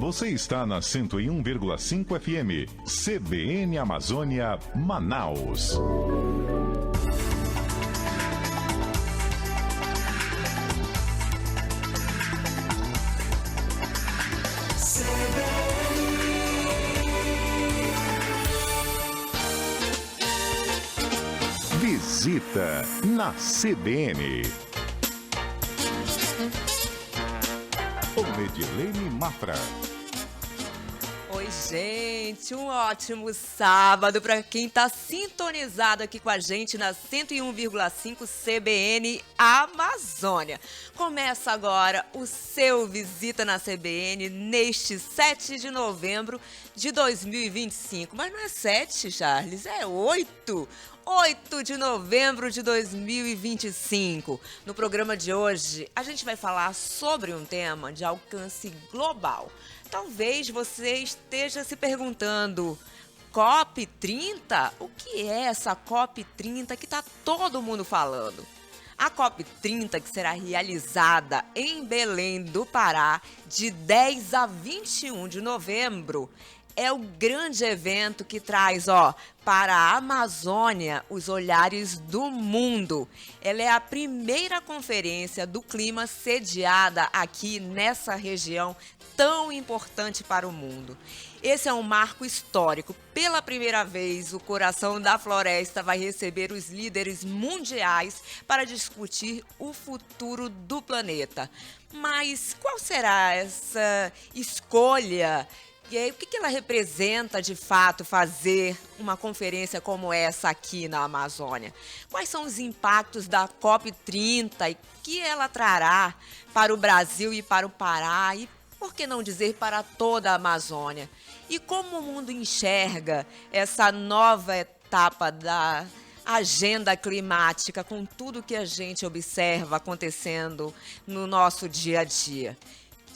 Você está na 101,5 FM, CBN Amazônia, Manaus. Visita na CBN. Com Edilene Mafra. Oi, gente, um ótimo sábado para quem está sintonizado aqui com a gente na 101,5 CBN Amazônia. Começa agora o seu Visita na CBN neste 7 de novembro de 2025. Mas não é 7, Charles, é 8. 8 de novembro de 2025. No programa de hoje, a gente vai falar sobre um tema de alcance global. Talvez você esteja se perguntando, COP30? O que é essa COP30 que está todo mundo falando? A COP30, que será realizada em Belém do Pará, de 10 a 21 de novembro, é o grande evento que traz, para a Amazônia os olhares do mundo. Ela é a primeira conferência do clima sediada aqui nessa região tão importante para o mundo. Esse é um marco histórico. Pela primeira vez, o Coração da Floresta vai receber os líderes mundiais para discutir o futuro do planeta. Mas qual será essa escolha? E aí, o que ela representa, de fato, fazer uma conferência como essa aqui na Amazônia? Quais são os impactos da COP30 e que ela trará para o Brasil e para o Pará e, por que não dizer, para toda a Amazônia? E como o mundo enxerga essa nova etapa da agenda climática com tudo que a gente observa acontecendo no nosso dia a dia?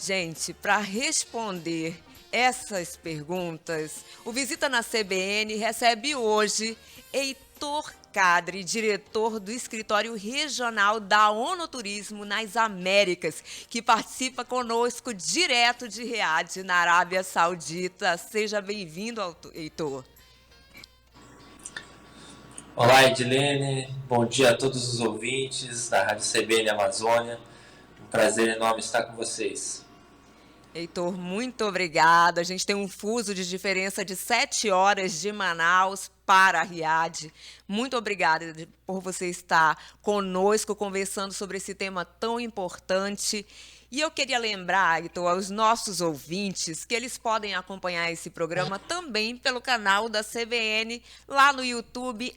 Gente, para responder essas perguntas, o Visita na CBN recebe hoje Heitor Kadri, diretor do Escritório Regional da ONU Turismo nas Américas, que participa conosco direto de Riad, na Arábia Saudita. Seja bem-vindo, Heitor. Olá, Edilene. Bom dia a todos os ouvintes da Rádio CBN Amazônia. Um prazer enorme estar com vocês. Heitor, muito obrigada. A gente tem um fuso de diferença de 7 horas de Manaus para Riad. Muito obrigada por você estar conosco conversando sobre esse tema tão importante. E eu queria lembrar, Heitor, aos nossos ouvintes que eles podem acompanhar esse programa também pelo canal da CBN, lá no YouTube,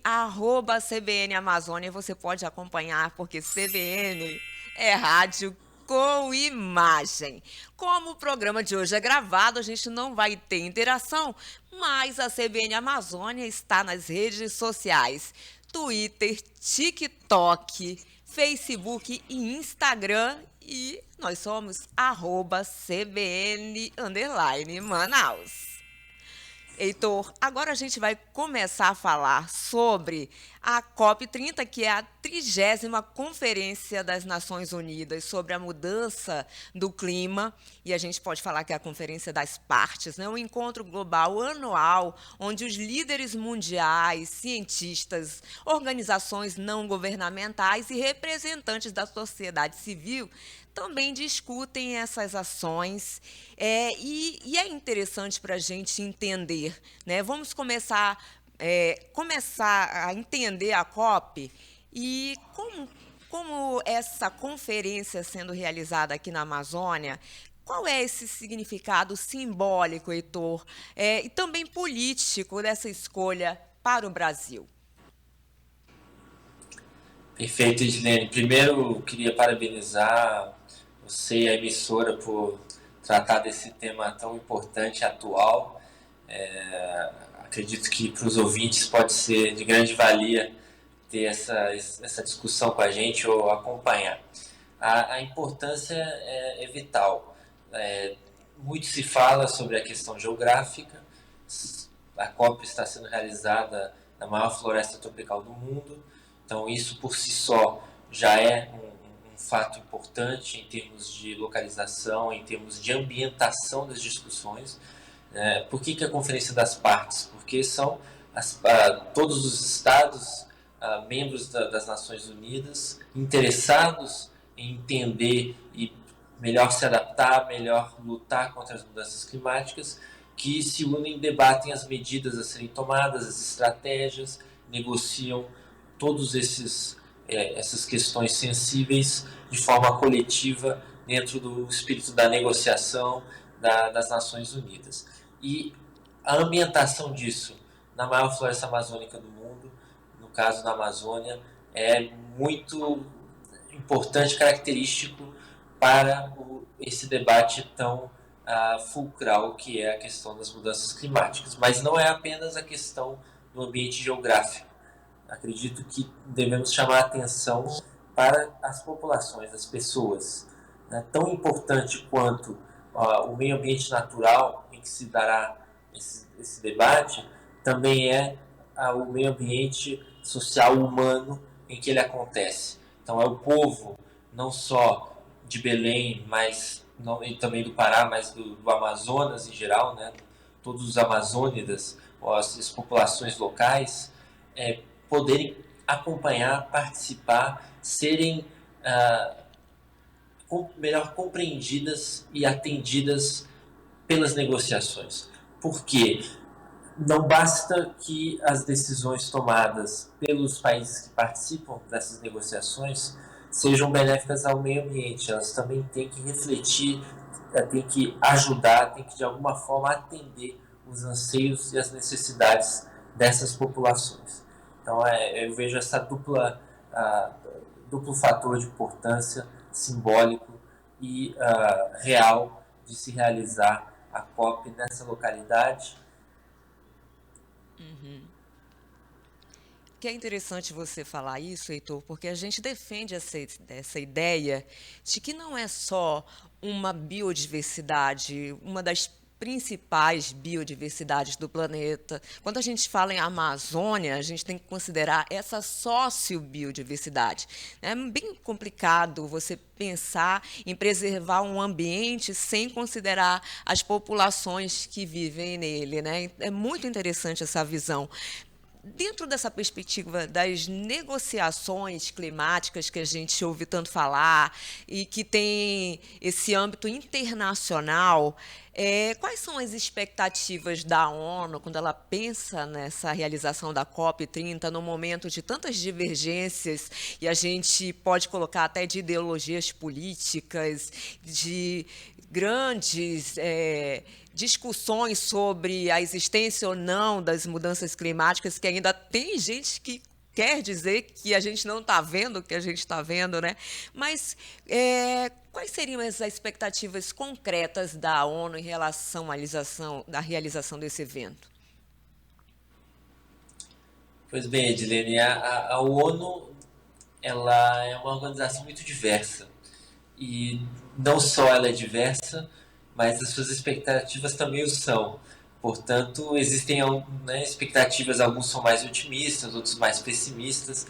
@CBN Amazônia. Você pode acompanhar, porque CBN é rádio com imagem. Como o programa de hoje é gravado, a gente não vai ter interação, mas a CBN Amazônia está nas redes sociais: Twitter, TikTok, Facebook e Instagram, e nós somos @CBN_Manaus. Heitor, agora a gente vai começar a falar sobre a COP30, que é a 30ª Conferência das Nações Unidas sobre a mudança do clima, e a gente pode falar que é a Conferência das Partes, né? Um encontro global anual, onde os líderes mundiais, cientistas, organizações não governamentais e representantes da sociedade civil também discutem essas ações, e é interessante para a gente entender, né? Vamos começar a entender a COP e como essa conferência sendo realizada aqui na Amazônia. Qual é esse significado simbólico, Heitor, e também político dessa escolha para o Brasil? Perfeito, Edilene. Primeiro, queria parabenizar você e a emissora por tratar desse tema tão importante e atual. Acredito que para os ouvintes pode ser de grande valia ter essa discussão com a gente ou acompanhar. A importância é vital. Muito se fala sobre a questão geográfica. A COP está sendo realizada na maior floresta tropical do mundo, então isso por si só já é um um fato importante em termos de localização, em termos de ambientação das discussões. Por que a Conferência das Partes? Porque são todos os estados membros das Nações Unidas interessados em entender e melhor se adaptar, melhor lutar contra as mudanças climáticas, que se unem, debatem as medidas a serem tomadas, as estratégias, negociam todos essas questões sensíveis de forma coletiva dentro do espírito da negociação das Nações Unidas. E a ambientação disso na maior floresta amazônica do mundo, no caso da Amazônia, é muito importante, característico para esse debate tão fulcral que é a questão das mudanças climáticas. Mas não é apenas a questão do ambiente geográfico. Acredito que devemos chamar a atenção para as populações, as pessoas. Tão importante quanto o meio ambiente natural em que se dará esse debate, também é o meio ambiente social humano em que ele acontece. Então é o povo, não só de Belém, e também do Pará, mas do Amazonas em geral, né? Todos os amazônidas, as populações locais, poderem acompanhar, participar, serem melhor compreendidas e atendidas pelas negociações. Porque não basta que as decisões tomadas pelos países que participam dessas negociações sejam benéficas ao meio ambiente, elas também têm que refletir, têm que ajudar, têm que de alguma forma atender os anseios e as necessidades dessas populações. Então eu vejo essa duplo fator de importância simbólico e real de se realizar a COP nessa localidade. Que é interessante você falar isso, Heitor, porque a gente defende essa ideia de que não é só uma biodiversidade, uma das principais biodiversidades do planeta. Quando a gente fala em Amazônia, a gente tem que considerar essa sociobiodiversidade. É bem complicado você pensar em preservar um ambiente sem considerar as populações que vivem nele, né? É muito interessante essa visão. Dentro dessa perspectiva das negociações climáticas que a gente ouve tanto falar e que tem esse âmbito internacional, quais são as expectativas da ONU quando ela pensa nessa realização da COP30 no momento de tantas divergências, e a gente pode colocar até de ideologias políticas, de grandes discussões sobre a existência ou não das mudanças climáticas, que ainda tem gente que quer dizer que a gente não está vendo o que a gente está vendo, né? Mas quais seriam as expectativas concretas da ONU em relação à realização desse evento? Pois bem, Edilene, a ONU ela é uma organização muito diversa. E não só ela é diversa, mas as suas expectativas também o são. Portanto, existem expectativas, alguns são mais otimistas, outros mais pessimistas,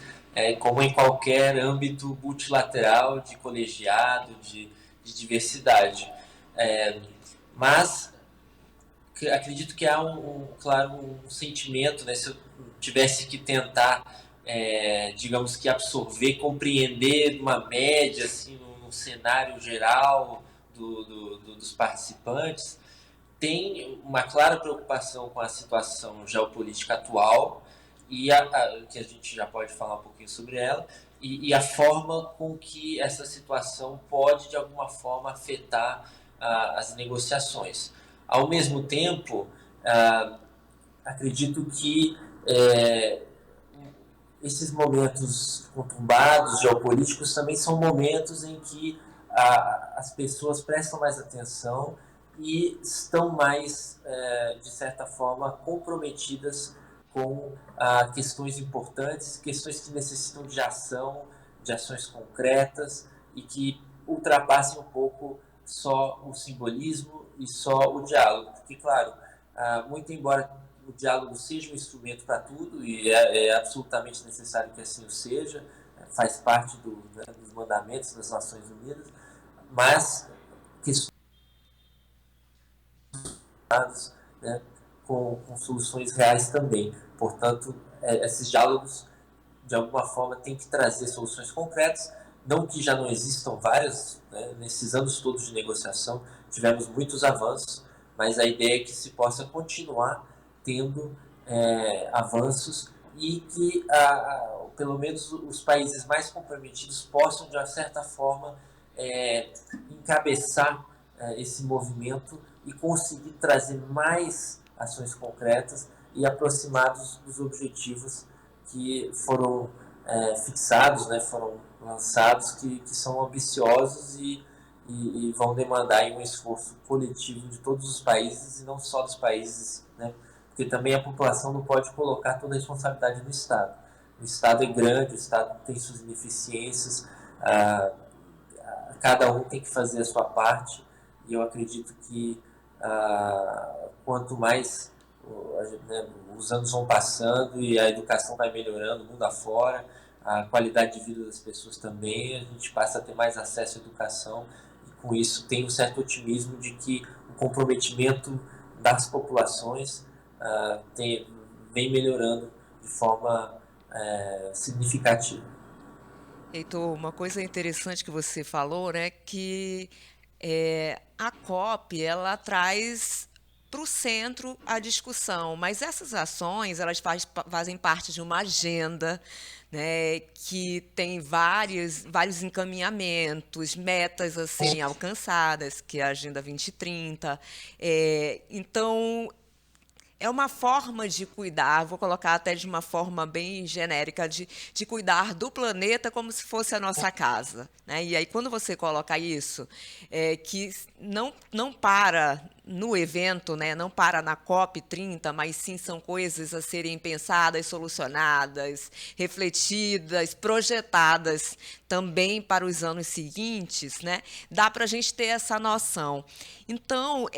como em qualquer âmbito multilateral, de colegiado, de diversidade. Mas acredito que há claro, um sentimento, né, se eu tivesse que tentar, digamos que absorver, compreender uma média, assim, no cenário geral dos participantes, tem uma clara preocupação com a situação geopolítica atual e que a gente já pode falar um pouquinho sobre ela, e a forma com que essa situação pode, de alguma forma, afetar as negociações. Ao mesmo tempo, acredito que esses momentos conturbados, geopolíticos, também são momentos em que as pessoas prestam mais atenção e estão mais, de certa forma, comprometidas com questões importantes, questões que necessitam de ação, de ações concretas e que ultrapassem um pouco só o simbolismo e só o diálogo. Porque, claro, muito embora o diálogo seja um instrumento para tudo, e é absolutamente necessário que assim o seja, faz parte dos mandamentos das Nações Unidas, mas que né, com soluções reais também. Portanto, esses diálogos, de alguma forma, têm que trazer soluções concretas, não que já não existam várias, né, nesses anos todos de negociação, tivemos muitos avanços, mas a ideia é que se possa continuar tendo avanços e que, pelo menos, os países mais comprometidos possam, de uma certa forma, encabeçar esse movimento e conseguir trazer mais ações concretas e aproximados dos objetivos que foram fixados, né, foram lançados, que são ambiciosos e vão demandar um esforço coletivo de todos os países e não só dos países, né, porque também a população não pode colocar toda a responsabilidade no Estado. O Estado é grande, o Estado tem suas ineficiências, cada um tem que fazer a sua parte, e eu acredito que quanto mais né, os anos vão passando e a educação vai melhorando, o mundo afora, a qualidade de vida das pessoas também, a gente passa a ter mais acesso à educação, e com isso tem um certo otimismo de que o comprometimento das populações vem melhorando de forma significativa. Heitor, uma coisa interessante que você falou, né, que a COP, ela traz para o centro a discussão, mas essas ações, elas fazem parte de uma agenda, né, que tem vários encaminhamentos, metas a serem alcançadas, que é a Agenda 2030. Então, é uma forma de cuidar, vou colocar até de uma forma bem genérica, de cuidar do planeta como se fosse a nossa casa, né? E aí, quando você coloca isso, que não para no evento, né? Não para na COP30, mas sim são coisas a serem pensadas, solucionadas, refletidas, projetadas também para os anos seguintes, né? Dá para a gente ter essa noção. Então,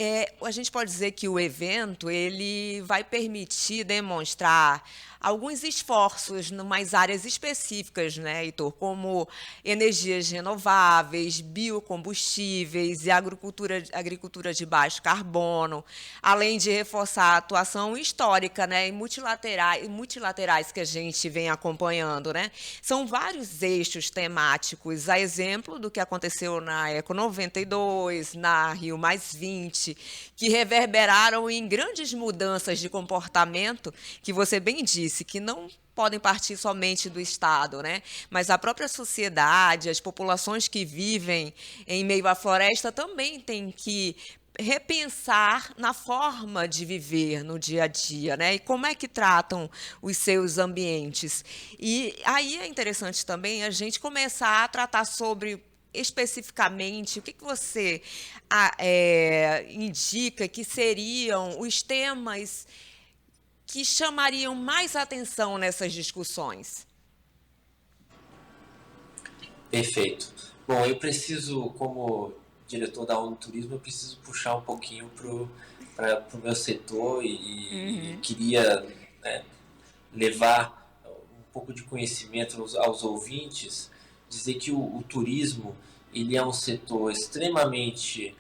a gente pode dizer que o evento ele vai permitir demonstrar alguns esforços em umas áreas específicas, né, Heitor, como energias renováveis, biocombustíveis e agricultura de baixo carbono, além de reforçar a atuação histórica, né, e multilaterais que a gente vem acompanhando, né? São vários eixos temáticos, a exemplo do que aconteceu na Eco 92, na Rio+20, que reverberaram em grandes mudanças de comportamento, que você bem disse, que não podem partir somente do Estado, né? Mas a própria sociedade, as populações que vivem em meio à floresta também têm que repensar na forma de viver no dia a dia, né? E como é que tratam os seus ambientes. E aí é interessante também a gente começar a tratar sobre especificamente o que você indica que seriam os temas que chamariam mais atenção nessas discussões? Perfeito. Bom, eu preciso, como diretor da ONU Turismo, eu preciso puxar um pouquinho para o meu setor e queria, né, levar um pouco de conhecimento aos ouvintes, dizer que o turismo ele é um setor extremamente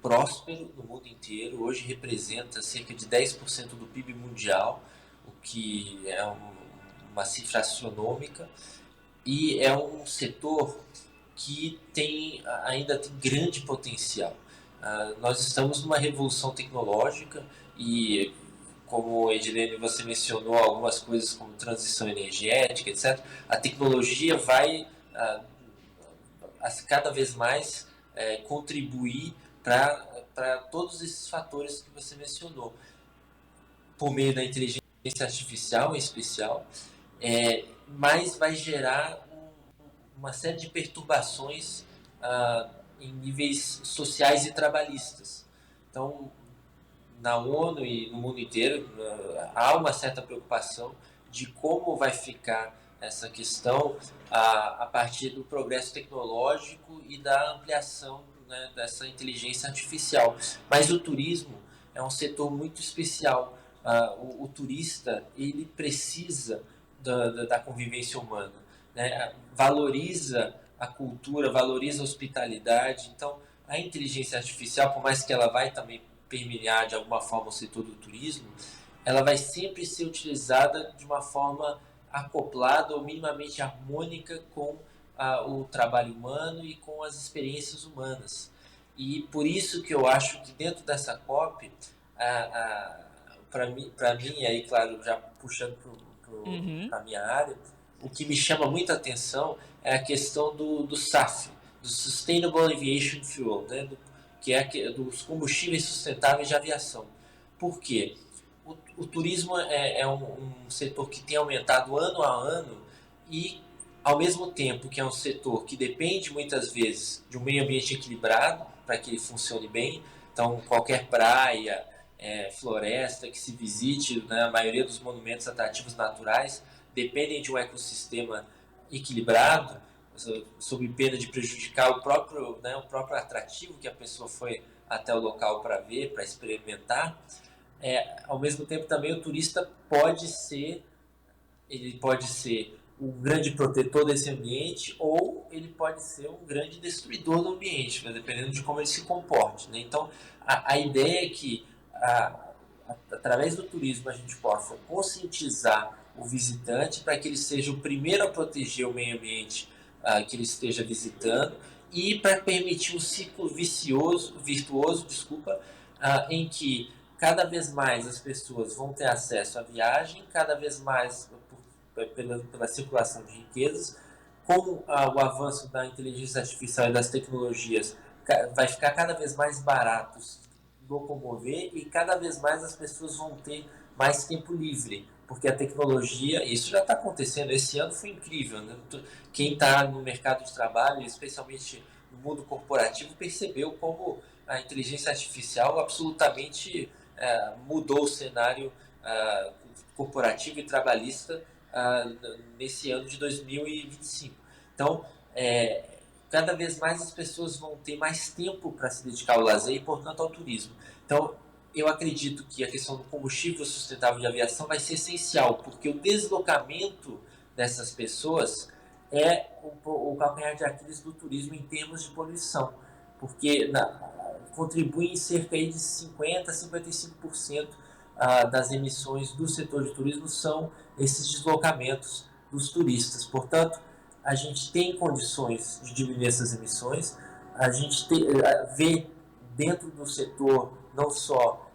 próspero no mundo inteiro, hoje representa cerca de 10% do PIB mundial, o que é uma cifra astronômica, e é um setor que ainda tem grande potencial. Nós estamos numa revolução tecnológica e, como Edilene, você mencionou algumas coisas como transição energética, etc., a tecnologia vai cada vez mais contribuir para todos esses fatores que você mencionou, por meio da inteligência artificial em especial, mas vai gerar uma série de perturbações em níveis sociais e trabalhistas. Então, na ONU e no mundo inteiro, há uma certa preocupação de como vai ficar essa questão a partir do progresso tecnológico e da ampliação, né, dessa inteligência artificial. Mas o turismo é um setor muito especial. O turista ele precisa da convivência humana. né, valoriza a cultura, valoriza a hospitalidade. Então, a inteligência artificial, por mais que ela vai também permear de alguma forma o setor do turismo, ela vai sempre ser utilizada de uma forma acoplada ou minimamente harmônica com o trabalho humano e com as experiências humanas. E por isso que eu acho que dentro dessa COP, para mim, aí claro, já puxando para a minha área, o que me chama muita atenção é a questão do SAF, do Sustainable Aviation Fuel, né, que é dos combustíveis sustentáveis de aviação. Por quê? O turismo é um setor que tem aumentado ano a ano e, ao mesmo tempo que é um setor que depende muitas vezes de um meio ambiente equilibrado para que ele funcione bem, então qualquer praia, floresta que se visite, né, a maioria dos monumentos atrativos naturais dependem de um ecossistema equilibrado, sob pena de prejudicar o próprio atrativo que a pessoa foi até o local para ver, para experimentar. Ao mesmo tempo também o turista pode ser um grande protetor desse ambiente ou ele pode ser um grande destruidor do ambiente, dependendo de como ele se comporte, né? Então a ideia é que através do turismo a gente possa conscientizar o visitante para que ele seja o primeiro a proteger o meio ambiente que ele esteja visitando e para permitir um ciclo virtuoso, em que cada vez mais as pessoas vão ter acesso à viagem, cada vez mais pela circulação de riquezas, com o avanço da inteligência artificial e das tecnologias, vai ficar cada vez mais barato locomover e cada vez mais as pessoas vão ter mais tempo livre, porque a tecnologia, isso já está acontecendo, esse ano foi incrível, né? Quem está no mercado de trabalho, especialmente no mundo corporativo, percebeu como a inteligência artificial absolutamente mudou o cenário corporativo e trabalhista nesse ano de 2025. Então, cada vez mais as pessoas vão ter mais tempo para se dedicar ao lazer e, portanto, ao turismo. Então, eu acredito que a questão do combustível sustentável de aviação vai ser essencial, porque o deslocamento dessas pessoas é o calcanhar de Aquiles do turismo em termos de poluição, porque contribui em cerca de 50% a 55% das emissões do setor de turismo são esses deslocamentos dos turistas. Portanto, a gente tem condições de diminuir essas emissões, a gente vê dentro do setor não só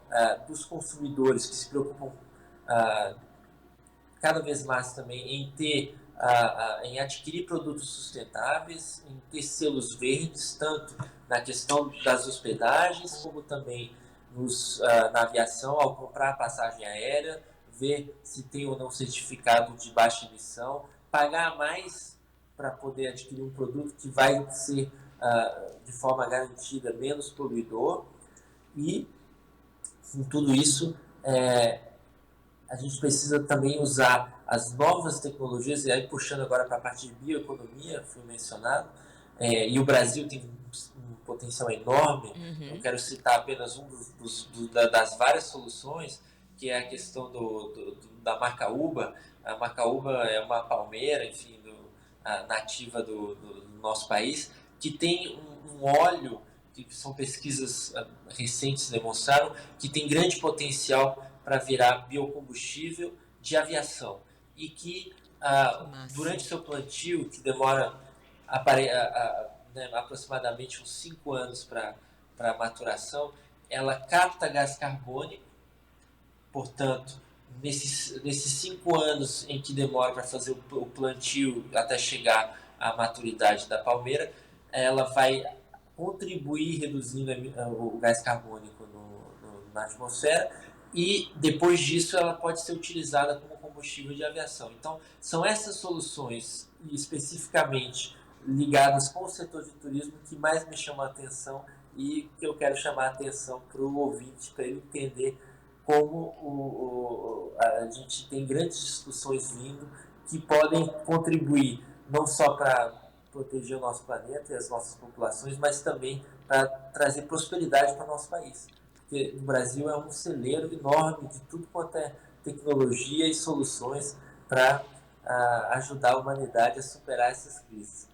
dos consumidores que se preocupam cada vez mais também em adquirir produtos sustentáveis, em ter selos verdes, tanto na questão das hospedagens, como também na aviação, ao comprar a passagem aérea, ver se tem ou não certificado de baixa emissão, pagar mais para poder adquirir um produto que vai ser, de forma garantida, menos poluidor. E, com tudo isso, a gente precisa também usar as novas tecnologias, e aí puxando agora para a parte de bioeconomia, foi mencionado, e o Brasil tem um potencial enorme. Eu quero citar apenas das várias soluções, que é a questão da macaúba. A macaúba é uma palmeira, enfim, nativa do nosso país, que tem um óleo, que são pesquisas recentes demonstraram, que tem grande potencial para virar biocombustível de aviação e que durante o seu plantio, que demora aproximadamente uns 5 anos para maturação, ela capta gás carbônico. Portanto, nesses 5 anos em que demora para fazer o plantio até chegar à maturidade da palmeira, ela vai contribuir reduzindo o gás carbônico na atmosfera, e depois disso ela pode ser utilizada como combustível de aviação. Então, são essas soluções, especificamente ligadas com o setor de turismo, que mais me chamam a atenção e que eu quero chamar a atenção para o ouvinte, para ele entender como a gente tem grandes discussões vindo que podem contribuir não só para proteger o nosso planeta e as nossas populações, mas também para trazer prosperidade para o nosso país. Porque o Brasil é um celeiro enorme de tudo quanto é tecnologia e soluções para ajudar a humanidade a superar essas crises.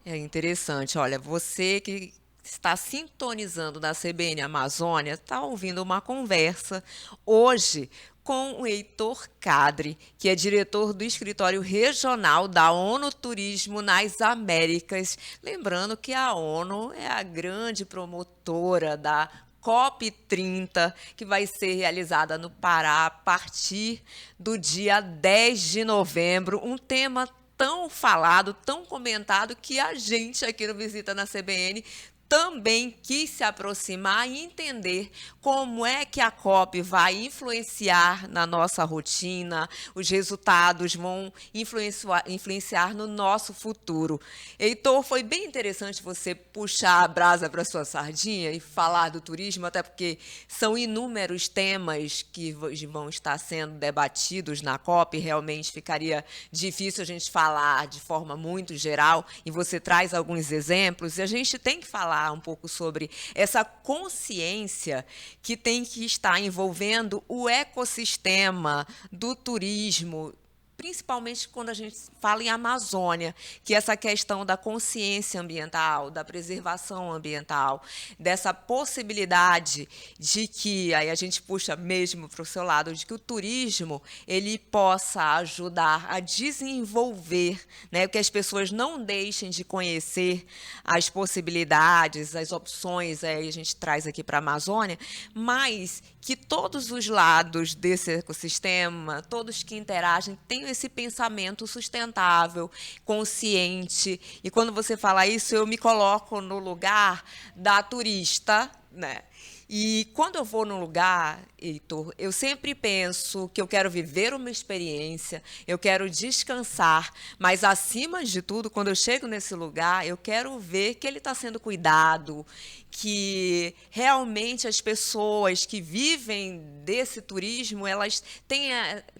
É interessante. Olha, você que está sintonizando na CBN Amazônia, está ouvindo uma conversa hoje com o Heitor Kadri, que é diretor do Escritório Regional da ONU Turismo nas Américas. Lembrando que a ONU é a grande promotora da COP30, que vai ser realizada no Pará a partir do dia 10 de novembro. Um tema tão falado, tão comentado, que a gente aqui no Visita na CBN também quis se aproximar e entender como é que a COP vai influenciar na nossa rotina, os resultados vão influenciar no nosso futuro. Heitor, foi bem interessante você puxar a brasa para sua sardinha e falar do turismo, até porque são inúmeros temas que vão estar sendo debatidos na COP, realmente ficaria difícil a gente falar de forma muito geral, e você traz alguns exemplos, e a gente tem que falar um pouco sobre essa consciência que tem que estar envolvendo o ecossistema do turismo, principalmente quando a gente fala em Amazônia, que essa questão da consciência ambiental, da preservação ambiental, dessa possibilidade de que, aí a gente puxa mesmo para o seu lado, de que o turismo ele possa ajudar a desenvolver, né, que as pessoas não deixem de conhecer as possibilidades, as opções, aí a gente traz aqui para a Amazônia, mas que todos os lados desse ecossistema, todos que interagem, tenham esse pensamento sustentável, consciente. E quando você fala isso, eu me coloco no lugar da turista, né? E quando eu vou num lugar, Heitor, eu sempre penso que eu quero viver uma experiência, eu quero descansar, mas acima de tudo, quando eu chego nesse lugar, eu quero ver que ele está sendo cuidado, que realmente as pessoas que vivem desse turismo, elas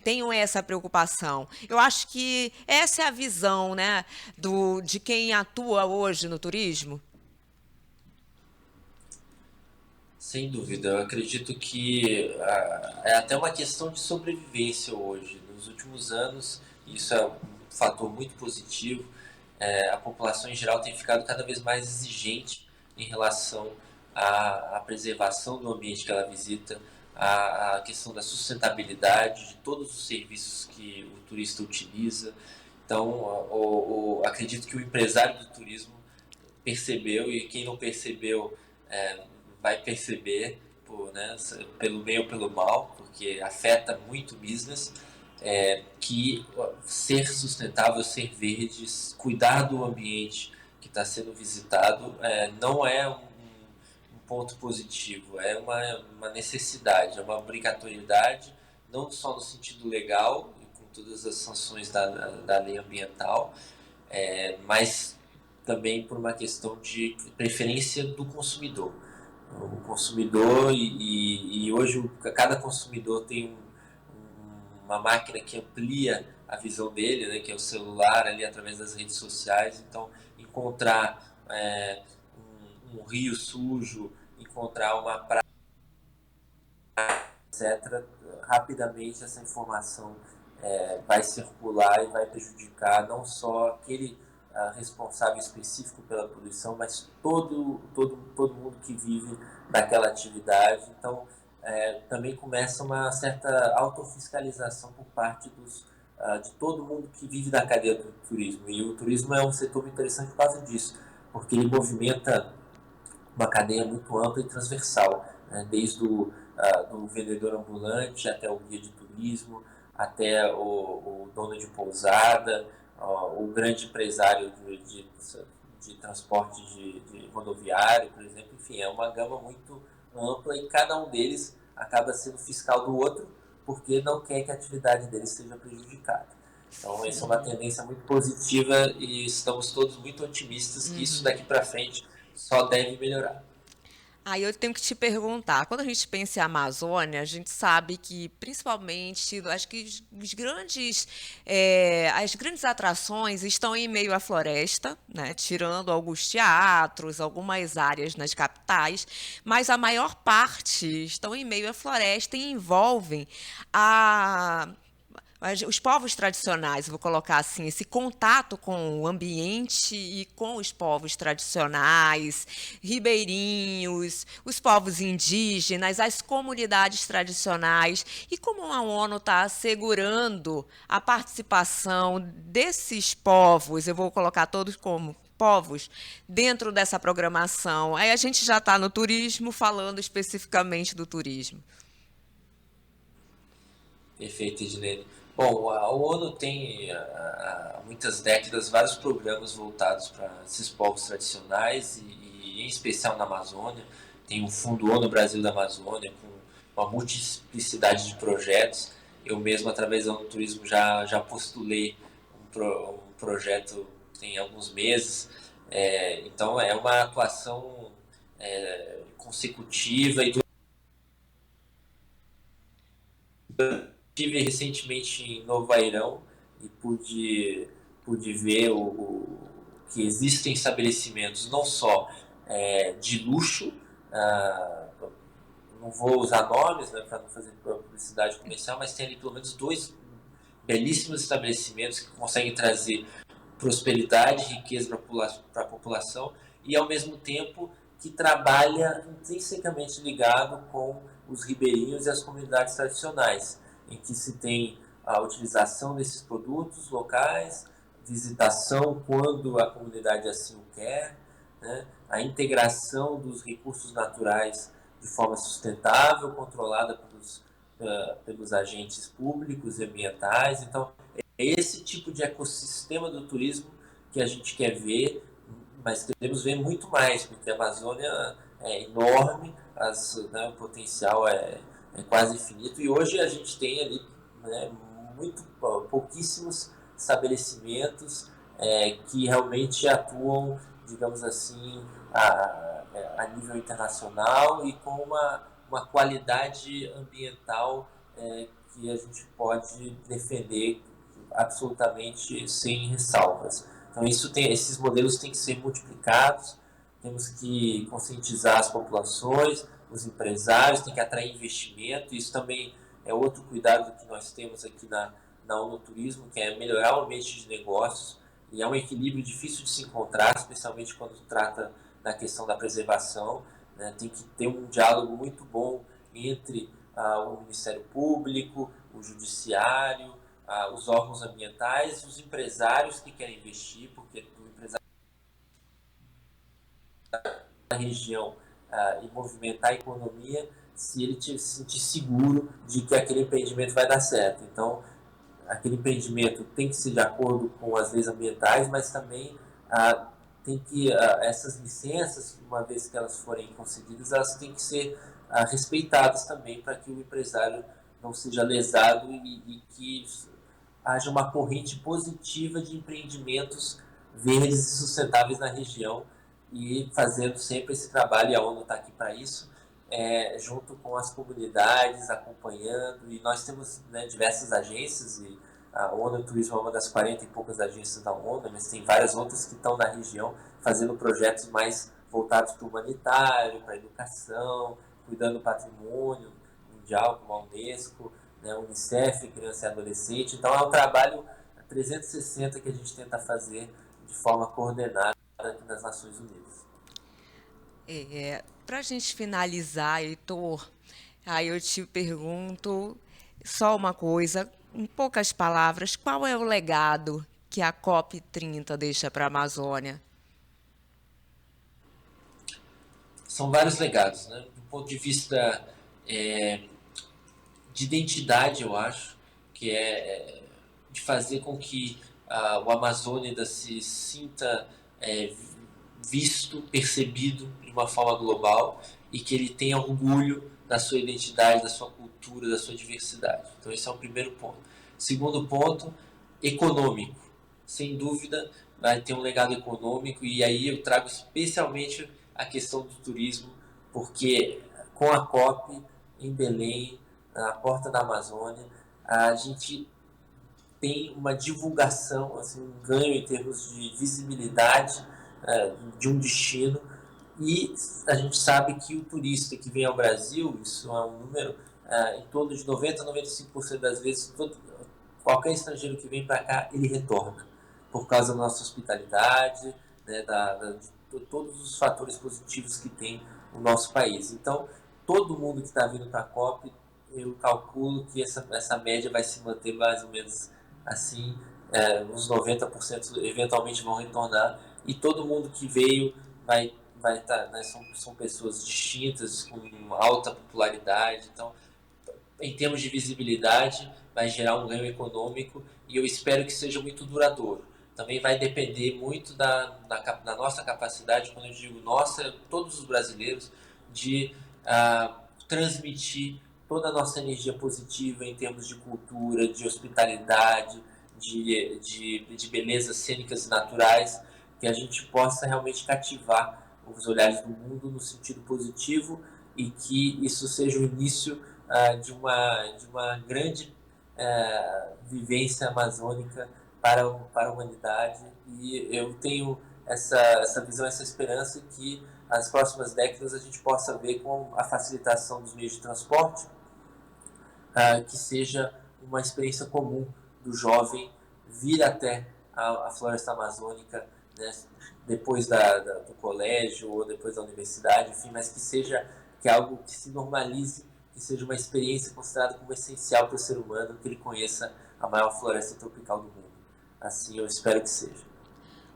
tenham essa preocupação. Eu acho que essa é a visão, né, de quem atua hoje no turismo. Sem dúvida, eu acredito que é até uma questão de sobrevivência hoje. Nos últimos anos, isso é um fator muito positivo, a população em geral tem ficado cada vez mais exigente em relação à preservação do ambiente que ela visita, à questão da sustentabilidade de todos os serviços que o turista utiliza. Então, acredito que o empresário do turismo percebeu, e quem não percebeu vai perceber, né, pelo bem ou pelo mal, porque afeta muito o business, que ser sustentável, ser verde, cuidar do ambiente que está sendo visitado não é um ponto positivo, é uma necessidade, é uma obrigatoriedade, não só no sentido legal, com todas as sanções da lei ambiental, mas também por uma questão de preferência do consumidor. O consumidor, e hoje cada consumidor tem uma máquina que amplia a visão dele, né, que é o celular ali através das redes sociais. Então, encontrar um rio sujo, encontrar uma praia, etc., rapidamente essa informação vai circular e vai prejudicar não só aquele responsável específico pela poluição, mas todo mundo que vive daquela atividade. Então, também começa uma certa autofiscalização por parte de todo mundo que vive da cadeia do turismo. E o turismo é um setor muito interessante por causa disso, porque ele movimenta uma cadeia muito ampla e transversal, né? Desde do vendedor ambulante até o guia de turismo, até o dono de pousada, o grande empresário de transporte de rodoviário, por exemplo. Enfim, é uma gama muito ampla e cada um deles acaba sendo fiscal do outro porque não quer que a atividade deles seja prejudicada. Então, essa é uma tendência muito positiva e estamos todos muito otimistas que isso daqui para frente só deve melhorar. Aí eu tenho que te perguntar, quando a gente pensa em Amazônia, a gente sabe que, principalmente, acho que as grandes atrações estão em meio à floresta, né, tirando alguns teatros, algumas áreas nas capitais, mas a maior parte estão em meio à floresta e envolvem a os povos tradicionais, vou colocar assim, esse contato com o ambiente e com os povos tradicionais, ribeirinhos, os povos indígenas, as comunidades tradicionais, e como a ONU está assegurando a participação desses povos, eu vou colocar todos como povos, dentro dessa programação. Aí a gente já está no turismo, falando especificamente do turismo. Perfeito, Edilene. Bom, a ONU tem há muitas décadas vários programas voltados para esses povos tradicionais e em especial na Amazônia. Tem o Fundo ONU Brasil da Amazônia com uma multiplicidade de projetos. Eu mesmo, através do ONU Turismo, já postulei um projeto tem alguns meses. Então, é uma atuação consecutiva e estive recentemente em Novo Airão e pude ver que existem estabelecimentos não só de luxo, não vou usar nomes, né, para não fazer publicidade comercial, mas tem ali pelo menos 2 belíssimos estabelecimentos que conseguem trazer prosperidade e riqueza para a população e, ao mesmo tempo, que trabalha intrinsecamente ligado com os ribeirinhos e as comunidades tradicionais, em que se tem a utilização desses produtos locais, visitação quando a comunidade assim o quer, né? A integração dos recursos naturais de forma sustentável, controlada pelos agentes públicos e ambientais. Então, é esse tipo de ecossistema do turismo que a gente quer ver, mas queremos ver muito mais, porque a Amazônia é enorme, o potencial é quase infinito, e hoje a gente tem ali, né, pouquíssimos estabelecimentos que realmente atuam, digamos assim, a nível internacional e com uma qualidade ambiental que a gente pode defender absolutamente sem ressalvas. Então esses modelos têm que ser multiplicados, temos que conscientizar as populações, os empresários, tem que atrair investimento. Isso também é outro cuidado que nós temos aqui na ONU Turismo, que é melhorar o ambiente de negócios, e é um equilíbrio difícil de se encontrar, especialmente quando trata da questão da preservação, né? Tem que ter um diálogo muito bom entre o Ministério Público, o Judiciário, os órgãos ambientais, os empresários que querem investir, porque o empresário da região e movimentar a economia se ele se sentir seguro de que aquele empreendimento vai dar certo. Então, aquele empreendimento tem que ser de acordo com as leis ambientais, mas também tem que essas licenças, uma vez que elas forem concedidas, elas têm que ser respeitadas também para que o empresário não seja lesado e que haja uma corrente positiva de empreendimentos verdes e sustentáveis na região, e fazendo sempre esse trabalho, e a ONU está aqui para isso, junto com as comunidades, acompanhando, e nós temos, né, diversas agências, e a ONU Turismo é uma das 40 e poucas agências da ONU, mas tem várias outras que estão na região fazendo projetos mais voltados para o humanitário, para a educação, cuidando do patrimônio mundial, como a Unesco, né, Unicef, criança e adolescente. Então é um trabalho 360 que a gente tenta fazer de forma coordenada aqui nas Nações Unidas. Para a gente finalizar, Heitor, aí eu te pergunto só uma coisa, em poucas palavras, qual é o legado que a COP30 deixa para a Amazônia? São vários legados, né? Do ponto de vista de identidade, eu acho, que é de fazer com que o Amazônida se sinta visto, percebido de uma forma global, e que ele tenha orgulho da sua identidade, da sua cultura, da sua diversidade. Então esse é o primeiro ponto. Segundo ponto, econômico. Sem dúvida vai ter um legado econômico, e aí eu trago especialmente a questão do turismo, porque com a COP em Belém, na porta da Amazônia, a gente tem uma divulgação, assim, um ganho em termos de visibilidade de um destino, e a gente sabe que o turista que vem ao Brasil, isso é um número em torno de 90% a 95% das vezes, qualquer estrangeiro que vem para cá, ele retorna, por causa da nossa hospitalidade, né, de todos os fatores positivos que tem o nosso país. Então, todo mundo que está vindo para a COP, eu calculo que essa média vai se manter mais ou menos assim, uns 90% eventualmente vão retornar, e todo mundo que veio vai estar, né, são pessoas distintas, com alta popularidade, então, em termos de visibilidade, vai gerar um ganho econômico, e eu espero que seja muito duradouro. Também vai depender muito da nossa capacidade, quando eu digo nossa, todos os brasileiros, de transmitir toda a nossa energia positiva em termos de cultura, de hospitalidade, de belezas cênicas e naturais, que a gente possa realmente cativar os olhares do mundo no sentido positivo, e que isso seja o início de uma grande vivência amazônica para a humanidade. E eu tenho essa visão, essa esperança que nas próximas décadas a gente possa ver, com a facilitação dos meios de transporte, que seja uma experiência comum do jovem vir até a floresta amazônica, né, depois do colégio ou depois da universidade, enfim, mas que algo que se normalize, que seja uma experiência considerada como essencial para o ser humano, que ele conheça a maior floresta tropical do mundo. Assim eu espero que seja.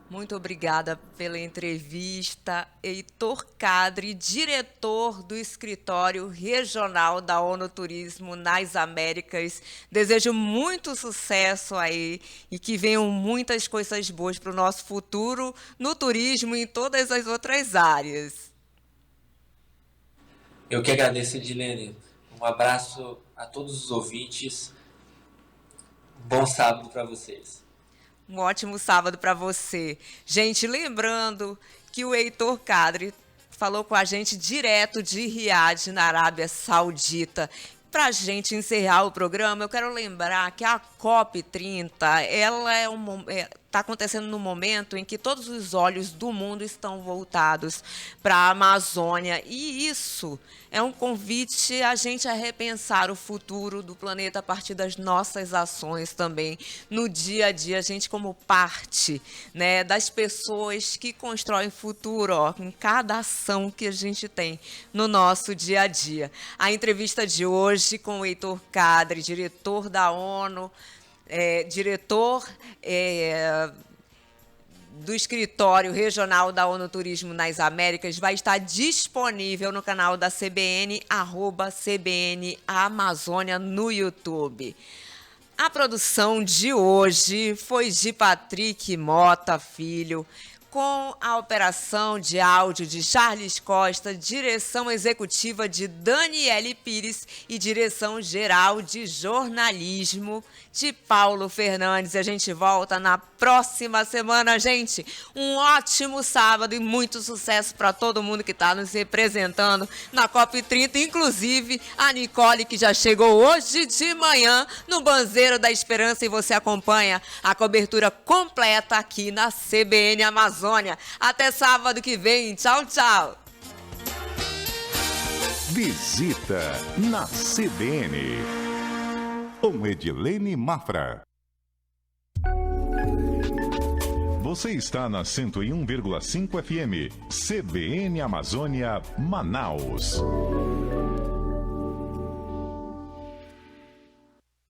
Muito obrigada pela entrevista, Heitor Kadri, diretor do Escritório Regional da ONU Turismo nas Américas. Desejo muito sucesso aí e que venham muitas coisas boas para o nosso futuro no turismo e em todas as outras áreas. Eu que agradeço, Edilene. Um abraço a todos os ouvintes. Um bom sábado para vocês. Um ótimo sábado para você. Gente, lembrando que o Heitor Kadri falou com a gente direto de Riad, na Arábia Saudita. Para a gente encerrar o programa, eu quero lembrar que a COP30 ela está acontecendo no momento em que todos os olhos do mundo estão voltados para a Amazônia. E isso é um convite a gente a repensar o futuro do planeta a partir das nossas ações também, no dia a dia, a gente como parte, né, das pessoas que constroem futuro, em cada ação que a gente tem no nosso dia a dia. A entrevista de hoje com o Heitor Kadri, diretor da ONU, diretor do Escritório Regional da ONU Turismo nas Américas, vai estar disponível no canal da CBN, @CBN Amazônia, no YouTube. A produção de hoje foi de Patrick Mota Filho, com a operação de áudio de Charles Costa, direção executiva de Daniele Pires e direção geral de jornalismo de Paulo Fernandes. A gente volta na próxima semana, gente. Um ótimo sábado e muito sucesso para todo mundo que está nos representando na COP30, inclusive a Nicole, que já chegou hoje de manhã no Banzeiro da Esperança, e você acompanha a cobertura completa aqui na CBN Amazônia. Até sábado que vem. Tchau, tchau. Visita na CBN com Edilene Mafra. Você está na 101,5 FM, CBN Amazônia, Manaus.